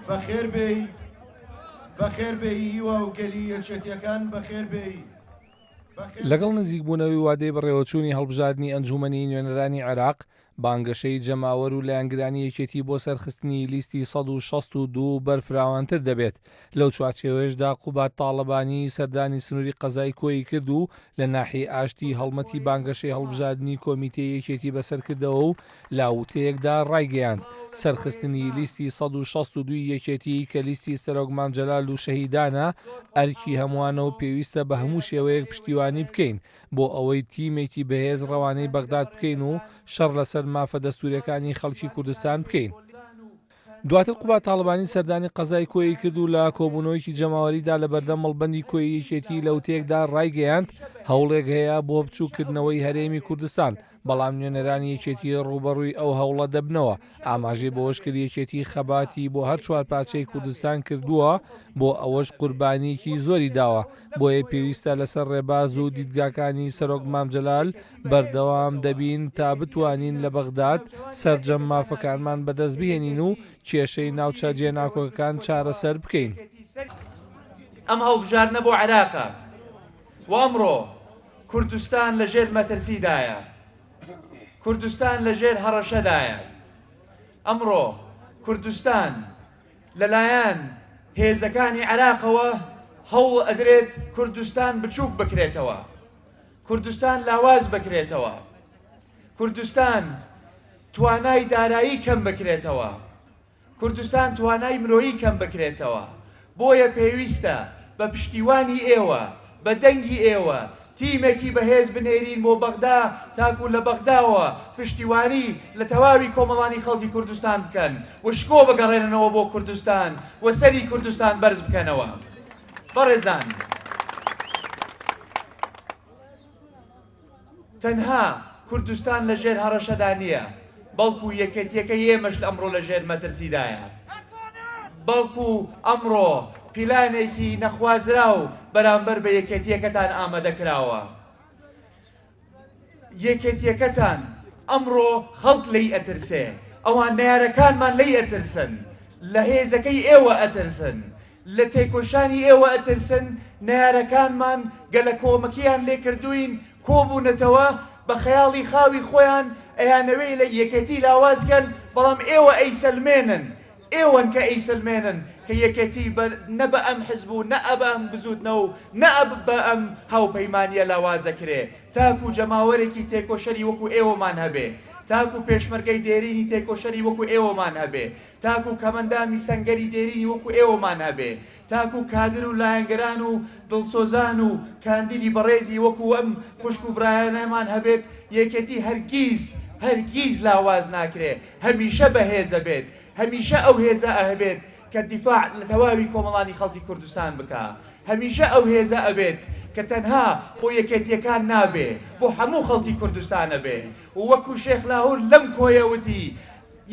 بەخێربێی بەخێربێی هیوا و گەلی یەکێتیەکان بەخێربێی. لەگەڵ نزیکبوونەوەی وادەی بەڕێوەچوونی هەڵبژاردننی ئەنجومەنی نوێنەرانی عێراق بانگەشەی جەماوەر و لایەنگرانی یەکێتی بۆ سەرخستنی لیستی 162 بەرفراوانتر دەبێت. لەو چوارچێوەیەشدا قوبات تاڵەبانی سەردانی سنووری قەزای کۆی کرد و لە ناحیەی ئاشتی هەڵمەتی بانگەشەی هەڵبژاردننی کۆمیتەی یەکێتی بەسەرکردەوە و لاوتەیەکدا ڕایگەیاند سەرخستنی لیستی 162 یەکێتی کە لیستی سەرۆک مامجەلال و شەهیدانە ئەرکی هەمووانەوە پێویستە بە هەموو شێوەیەک پشتیوانی بکەین بۆ ئەوەی تیمێکی بەهێز ڕەوانەی بەغداد بکەین و شەڕ لەسەر مافە دەستوورەکانی خەڵکی کوردستان بکەین. دواتر قوبات تاڵبانی سەردانی قەزای کۆی کرد و لە کۆبوونەوەیکی جەماوەریدا لە بەردەم مەڵبەندی کۆی یەکێتی لەوتەیەکدا ڕایگەیاند هەوڵێک هەیە بۆ بچووکردنەوەی هەرێمی کوردستان، بەڵام نوێنەرانی یەکێتی ڕوبەڕووی ئەو هەوڵە دەبنەوە. ئاماژەی بۆەوەش کرد یەکێتی خەباتی بۆ هەر چوار پارچەی کوردستان کردووە بۆ ئەوەش قوربانیکی زۆری داوە. بۆیە پێویستە لەسەر ڕێباز و دیدگاکانی سەرۆک مامجەلال بەردەوام دەبین تا بتوانین لە بەغداد سەرجەم مافەکانمان بەدەست بهێنین و کێشەی ناوچە جێناکۆکەکان چارەسەر بکەین. ئەم هەڵبژاردنە بۆ عێراقە و ئەمڕۆ کوردستان لەژێر مەترسیدایە، کوردستان لەژێر هەڕەشەدایە. ئەمڕۆ کوردستان لەلایەن هێزەکانی عێراقەوە هەوڵ ئەدرێت کوردستان بچووک بکرێتەوە، کوردستان لاواز بکرێتەوە، کوردستان توانای دارایی کەم بکرێتەوە، کوردستان توانای مرۆیی کەم بکرێتەوە. بۆیە پێویستە بە پشتیوانی ئێوە، بە دەنگی ئێوە تیمێکی بەهێز بنێرین بۆ بەغدا تاکو لە بەغداوە پشتیوانی لە تەواوی کۆمەڵانی خەڵکی کوردستان بکەن و شکۆ بگەڕێننەوە بۆ کوردستان و سەری کوردستان بەرز بکەنەوە. بەڕێزان، تەنها کوردستان لەژێر هەڕەشەدا نییە، بەڵکو یەکێتیەکەی ئێمەش ئەمڕۆ لەژێر مەترسیدایە، بەڵکو ئەمڕۆ پیلانێکی نەخوازرا و بەرامبەر بە یەکێتیەکەتان ئامادەکراوە. یەکێتیەکەتان ئەمڕۆ خەڵک لی ئەترسێ، ئەوان نارەکانمان لی ئەترسن، لە هێزەکەی ئێوە ئەترسن، لە تێکۆشانی ئێوە ئەترسن. نارەکانمان گەلە کۆمەکیان لێ کردوین کۆبوونەتەوە بە خەیاڵی خاوی خۆیان ئەیانەوەی لە یەکێتی لاوازکەن، بەڵام ئێوە ئەیسەلمێنن، ئێوەن کە ئەیسلمێنن کە یەکێتی نە بە ئەم حزب و نە بە ئەم بزوتنە و نە بە ئەم هاوپەیمانیە لاوازەکرێ. تاکو جەماوەرێکی تێکۆشەری وەکو ئێوەمان هەبێ، تاکو پێشمەرگەی دێرینی تێکۆشەری وەکو ئێوەمان هەبێ، تاکو کەمەندامی سەنگەری دێرینی وەکو ئێوەمان هەبێ، تاکو کادر و لایەنگەران و دڵسۆزان و کاندیلی بەڕێزی وەکو ئەم خوشک و برایانەمان هەبێت. یەکێتی هەرگیز لاواز ناکرێ، هەمیشە بەهێزە بێت، هەمیشە ئەو هێزە ئەهبێت کە دیفاع لە تەواوی کۆمەڵانی خەڵکی کوردستان بکە، هەمیشە ئەو هێزە ئەبێت کە تەنها بۆ یەکێتیەکان نابێ، بۆ هەموو خەڵکی کوردستانە بێ. و وەکو شێخ لاهور لەم کۆیەوتی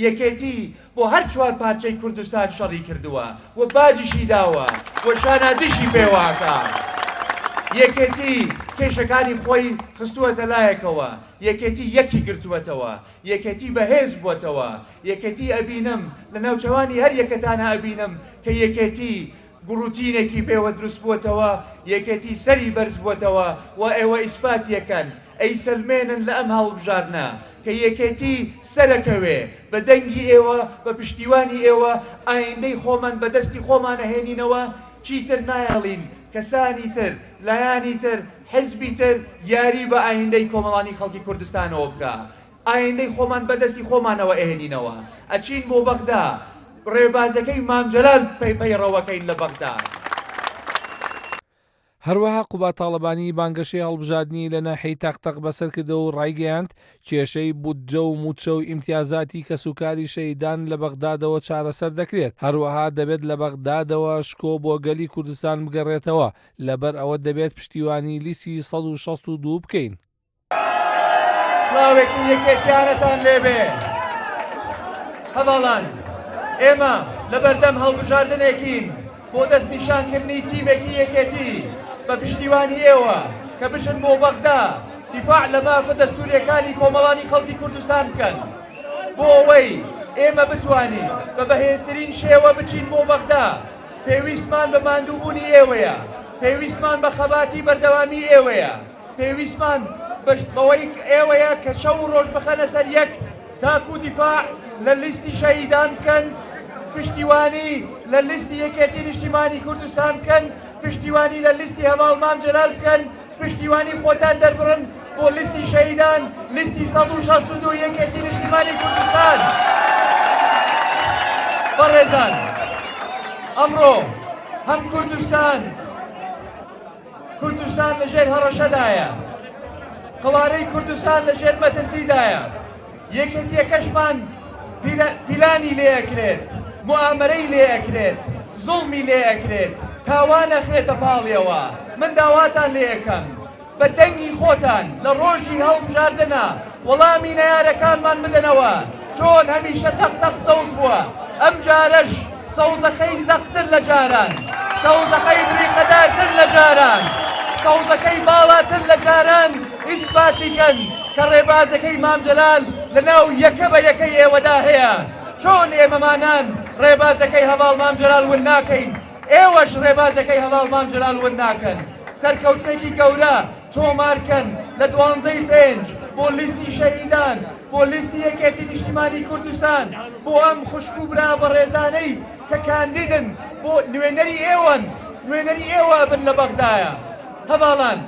یەکێتی بۆ هەر چوار پارچەی کوردستان شەڕی کردووە و باجیشی داوە و شانازیشی پێواکە. یەکێتی کێشەکانی خۆی خستووەتە لایەکەوە، یەکێتی یەکی گرتووەتەوە، یەکێتی بەهێز بووەتەوە، یەکێتی ئەبینم لە ناوچەوانی هەر یەکەتانە ئەبینم کە یەکێتی گوڕوتینێکی پێوە دروست بووەتەوە، یەکێتی سەری بەرز بووەتەوە و ئێوە ئیسپاتیەکەن ئەیسەلمێنن لە ئەم هەڵبژاردنە کە یەکێتی سەرەکەوێ بە دەنگی ئێوە، بە پشتیوانی ئێوە ئایندەی خۆمان بەدەستی خۆمانە هێنینەوە. چیتر نایەڵین، کەسانی تر، لایانی تر، حزبی تر یاری بە ئایندەی کۆمەڵانی خەڵکی کوردستانەوە بکە، ئایندەی خۆمان بەدەستی خۆمانەوە ئەهێنینەوە. ئەچین بۆ بەغدا، ڕێبازەکەی مامجەلال پەیڕەوەکەین لە بەغدا. هەروەها قوبات تاڵەبانی بانگەشەی هەڵبژاردننی لە ناحیەی تەختەق بەسەرکردەوە و ڕایگەیاند کێشەی بودجە و موچە و ئیمتیازاتی کەسوکاری شەیدان لە بەغدادەوە چارەسەر دەکرێت. هەروەها دەبێت لە بەغدادەوە شکۆ بۆ گەلی کوردستان بگەڕێتەوە، لەبەر ئەوە دەبێت پشتیوانی لیستی 162 بکەین. سڵاوێکی یەکێتیانەتان لێبێ. هەواڵان، ئێمە لە بەردەم هەڵبژاردنێکین بۆ دەستنیشانکردنی تیمێکی یەکێتی بە پشتیوانی ئێوە کە بچن بۆ بەغدا دیفاع لە مافە دەستوریەکانی کۆمەڵانی خەڵکی کوردستان بکەن، بۆ ئەوەی ئێمە بتوانین بە بەهێزترین شێوە بچین بۆ بەغدا. پێویستمان بە ماندووبوونی ئێوەیە، پێویستمان بە خەباتی بەردەوامی ئێوەیە، پێویستمان بەوەی ئێوەیە کە شەو و ڕۆژ بخەنە سەر یەک تاکو دیفاع لە لیستی شەهیدان بکەن، پشتیوانی لە لیستی یەکێتی نیشتیمانی کوردستان بکەن، پشتیوانی لە لیستی هەواڵ مام جەلال بکەن، پشتیوانی خۆتان دەربڕن بۆ لیستی شەهیدان، لیستی 162 یەکێتی نیشتیمانی کوردستان. بەڕێزان، ئەمڕۆ هەم کوردستان لەژێر هەڕەشەدایە، قوارەی کوردستان لەژێر مەترسیدایە. یەکێتیەکەشمان پیلانی لێ ئەکرێت، موامەرەی لێ ئەکرێت، زوڵمی لێ ئەکرێت، تاوان ئەخرێتە پاڵیەوە. من داواتان لێ ئەەکەم بە دەنگی خۆتان لە ڕۆژی هەڵبژاردنە وەڵامی نەیارەکانمان بدەنەوە، چۆن هەمیشە تەق سەوز بووە. ئەم جارەش سەوزەکەی زەقتر لە جاران، سەوزەکەی بریقەدارتر لە جاران، سەوزەکەی باڵاتر لە جاران ئیسباتیکەن کە ڕێبازەکەی مام جەلال لەناو یەکە بە یەکەی ئێوەدا هەیە. چۆن ئێمەمانان ڕێبازەکەی هەواڵ مام جەلال ون ناکەین، ئێوەش ڕێبازەکەی هەواڵ مام جەلال ون ناکەن. سەرکەوتنێکی گەورە تۆمارکەن لە 12/5 بۆ لیستی شەهیدان، بۆ لیستی یەکێتی نیشتیمانی کوردستان، بۆ ئەم خوشک و برا بەڕێزانەی کە کاندیدن بۆ نوێنەری ئێوە بن لە بەغدایە. هەواڵان،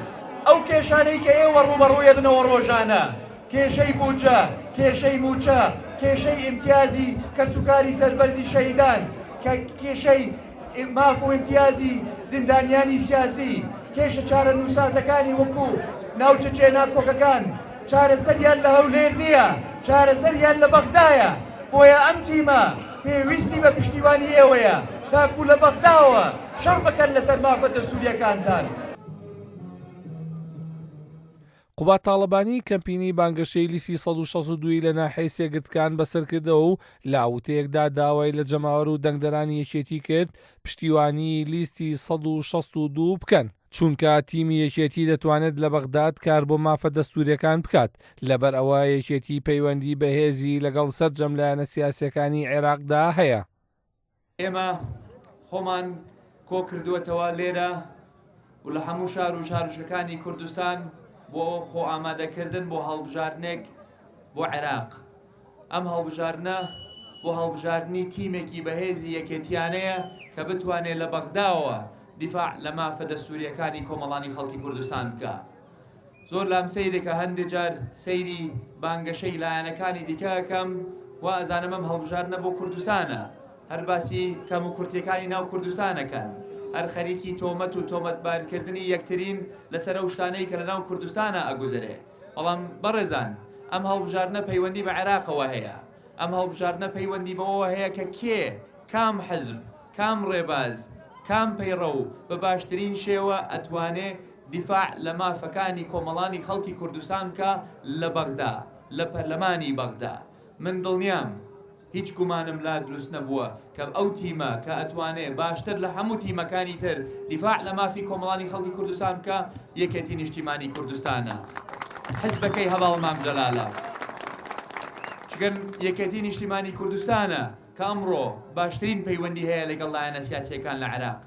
ئەو کێشانەی کە ئێوە ڕوبەڕوویە بنەوە ڕۆژانە، کێشەی بوجە، کێشەی موچە، کێشەی ئیمتیازی کەسوکاری سەربەرزی شەهیدان، کە کێشەی ماف و ئیمتیازی زیندانیانی سیاسی، کێشە چارە نووسازەکانی وەکو ناوچە چێنا کۆکەکان، چارەسەریان لە هەولێر نییە، چارەسەریان لە بەغدایە. بۆیە ئەم تیمە پێویستی بە پشتیوانی ئێوەیە تاکو لە بەغداوە شەڕ بکەن لەسەر مافە دەستوریەکانتان. قوبات تاڵەبانی کەمپینی بانگەشەی لیستی 162 لە ناحەی سێگرتکان بەسەرکردەوە و لە ئاوتەیەکدا داوای لە جەماوەر و دەنگدەرانی یەکێتی کرد پشتیوانی لیستی 162 بکەن، چونکە تیمی یەکێتی دەتوانێت لە بەغداد کار بۆ مافە دەستوریەکان بکات، لەبەر ئەوە یەکێتی پەیوەندی بەهێزی لەگەڵ سەرجەم لایەنە سیاسیەکانی عێراقدا هەیە. ئێمە خۆمان کۆ کردووەتەوە لێرە و لە هەموو شار و شارشەکانی کوردستان بۆ خۆ ئامادەکردن بۆ هەڵبژارنێک بۆ عێراق. ئەم هەڵبژارنە بۆ هەڵبژاردننی تیمێکی بەهێزی یەکێتیانەیە کە بتوانێت لە بەغداوە دیفاع لە مافە دەستوریەکانی کۆمەڵانی خەڵکی کوردستان بکە. زۆر لام سەیرێکە هەندێک جار سەیری بانگەشەی لایەنەکانی دیکەکەم و ئەزانم ئەم هەڵبژاردنە بۆ کوردستانە، هەر باسی کەم و کورتیەکانی ناو کوردستانەکەن، هەر خەریکی تۆمەت و تۆمەتبارکردنی یەکترین لەسەر ئەو شتانەی کە لە ناو کوردستانە ئەگوزرێ. بەڵام بەڕێزان، ئەم هەڵبژاردنە پەیوەندی بە عێراقەوە هەیە، ئەم هەڵبژاردنە پەیوەندی بەوە هەیە کە کێ، کام حەزب، کام ڕێباز، کام پەیڕە و بە باشترین شێوە ئەتوانێ دیفاع لە مافەکانی کۆمەڵانی خەڵکی کوردستان بکە لە بەغدا، لە پەرلەمانی بەغدا. من دڵنیام هیچ گومانم لا دروست نەبووە کە ئەو تیمە کە ئەتوانێت باشتر لە هەموو تیمەکانی تر دیفاع لە مافی کۆمەڵانی خەڵکی کوردستان بکە یەکێتی نیشتیمانی کوردستانە، حزبەکەی هەواڵ مام جەلالە. چگەن یەکێتی نیشتیمانی کوردستانە کە ئەمڕۆ باشترین پەیوەندی هەیە لەگەڵ لایەنە سیاسیەکان لە عێراق.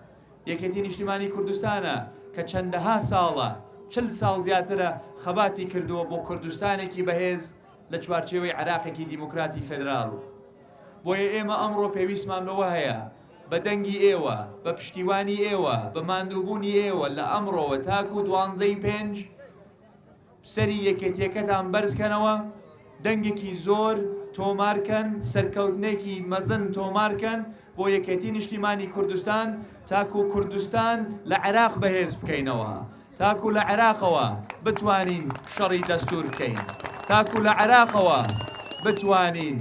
یەکێتی نیشتیمانی کوردستانە کە چەندەها ساڵە، 40 ساڵ زیاترە خەباتی کردووە بۆ کوردستانێکی بەهێز لە چوارچێوەی عێراقێکی دیموکراتی فێدراڵ. بۆیە ئێمە ئەمڕۆ پێویستمان بەوە هەیە بە دەنگی ئێوە، بە پشتیوانی ئێوە، بە ماندووبوونی ئێوە لە ئەمڕۆوە تاکو 12/5 سەری یەکێتیەکەتان بەرزکەنەوە، دەنگێکی زۆر تۆمارکەن، سەرکەوتنێکی مەزن تۆمارکەن بۆ یەکێتی نیشتیمانی کوردستان تاکو کوردستان لە عێراق بەهێز بکەینەوە، تاکو لە عێراقەوە بتوانین شەڕی دەستور بکەین، تاکو لە عێراقەوە بتوانین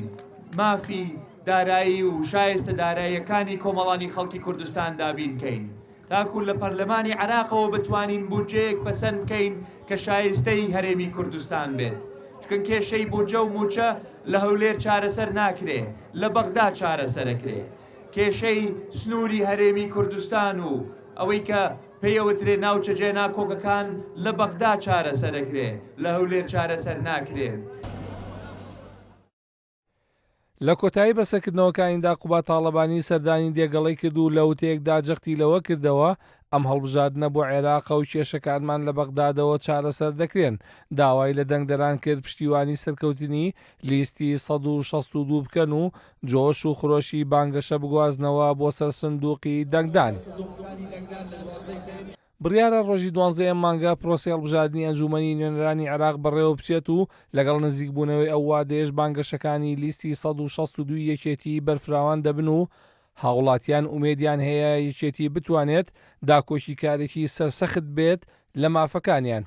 مافی دارایی و شایستە داراییەکانی کۆمەڵانی خەڵکی کوردستان دابین بکەین، تاکو لە پەرلەمانی عێراقەوە بتوانین بودجەیەک پەسەند بکەین کە شایستەی هەرێمی کوردستان بێت. چکن کێشەی بودجە و موچە لە هەولێر چارەسەر ناکرێ، لە بەغدا چارەسەرەکرێ. کێشەی سنووری هەرێمی کوردستان و ئەوەی کە پێیەوترێ ناوچە جێنا کۆکەکان لە بەغدا چارەسەرەکرێ، لە هەولێر چارەسەر ناکرێ. لە کۆتایی بەسەرکردنەوەکانیدا قوبا تاڵەبانی سەردانی دێگەڵی کرد و لە وتەیەکدا جەختی لەوە کردەوە ئەم هەڵبژاردنە بۆ عێراق و کێشەکانمان لە بەغدادەوە چارەسەر دەکرێن. داوای لە دەنگدەران کرد پشتیوانی سەرکەوتنی لیستی 162 بکەن و جۆش و خۆشی بانگەشە بگوازنەوە بۆ سەر سندوقی دەنگدان. بڕیارە ڕۆژی 12 مانگە پرۆسی هەڵبژاردننی ئەنجومەنی نوێنەرانی عێراق بەڕێوە بچێت و لەگەڵ نزیکبوونەوەی ئەو وادەیەش بانگەشەکانی لیستی 162 یەکێتی بەرفراوان دەبن و هاوڵاتیان ئومێدیان هەیە یەکێتی بتوانێت داکۆشی کارێکی سەرسەخت بێت لە مافەکانیان.